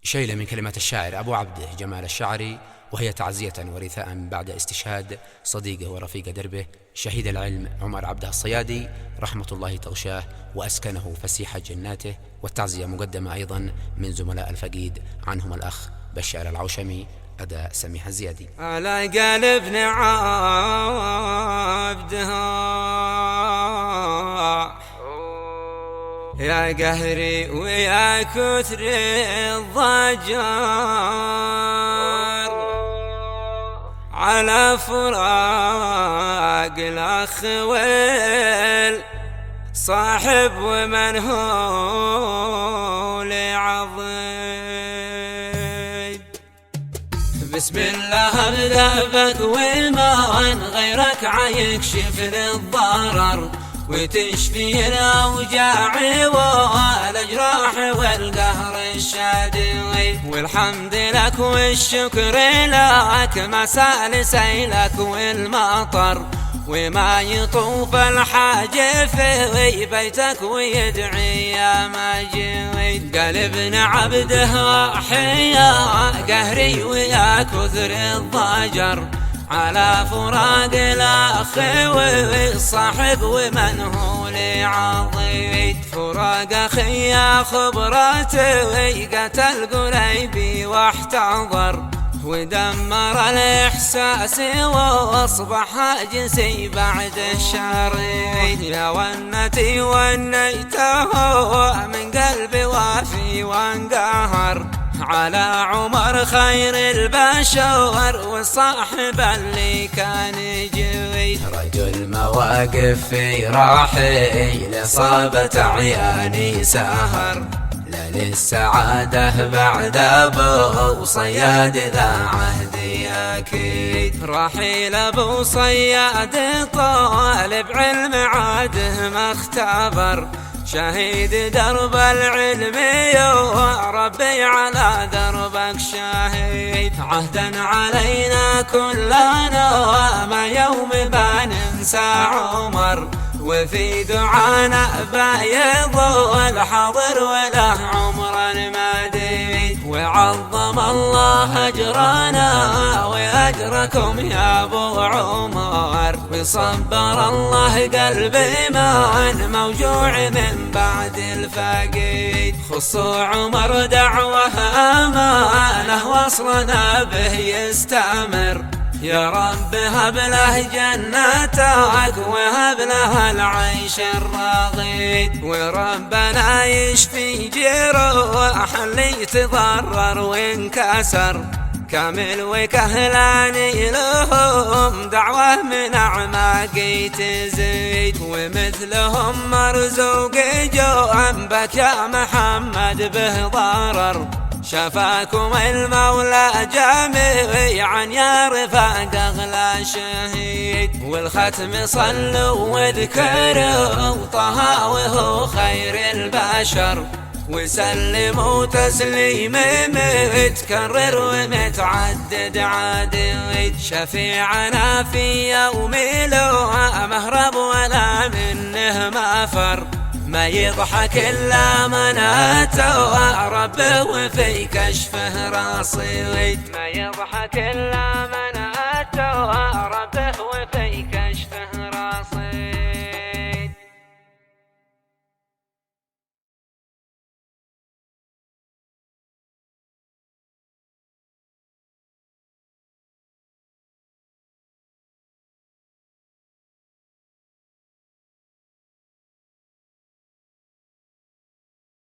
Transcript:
شيلة من كلمات الشاعر أبو عبده جمال الشعري، وهي تعزية ورثاء بعد استشهاد صديقه ورفيق دربه شهيد العلم عمر عبده الصيادي رحمة الله تغشاه وأسكنه فسيح جناته. والتعزية مقدمة أيضا من زملاء الفقيد، عنهم الأخ بشار العوشمي، أداء سميح الزيادي. على قلب عبدها يا قهري ويا كثر الضجر، على فراق الأخ والصاحب ومن هو لعظيم. بسم الله ابدأ بك والمان غيرك عيكشف للضرر وتشفي الأوجاع والأجراح والقهر الشادي، والحمد لك والشكر لك ما سال سيلك والمطر وما يطوف الحاج في بيتك ويدعي يا مجيد. قلبنا عبده حيا قهري ويا كثر الضجر، على فراق الأخ والصاحب ومن هو لعظيم. فراق أخي يا خبرته قتل قليبي واحتضر ودمر الإحساس واصبح جنسي بعد الشر. يا ونتي ونيته من قلبي وافي وانقهر، على عمر خير البشر والصاحب اللي كان جوي. رجل مواقف في راحي صابت عياني سهر، للسعادة بعد أبو صياد ذا عهدي أكيد. رحيل أبو صياد طالب علم عاده ما اختبر، شهيد درب العلم يا ربي على دربك شهيد. عهدا علينا كلنا ما يوم بننسى عمر، وفي دعانا بايض الحاضر وله عمرا مديد. وعظم الله أجرنا وأجركم يا أبو عمر، وصبر الله قلبي من موجوع من بعد الفقيد. خصوا عمر دعوة أمانة وصلنا به يستمر، يا رب هب له جنتك وهب له العيش الرغيد. وربنا يشفي جروح اللي يتضرر وانكسر، كامل وكهلاني لهم دعوة من أعماقي تزيد. ومثلهم مرزوق جنبك يا محمد به ضرر، شفاكم المولى جميعا يا رفاق أغلى شهيد. والختم صلوا واذكروا طه وهو خير البشر، وسلموا تسليم متكرر ومتعدد عديد. شفيعنا في يوم لا مهرب ولا منه مفر، ما يضحك إلا من أتى ربه وفي كشفه رصيد. ما يضحك إلا من أتى ربه وفي كشفه رصيد.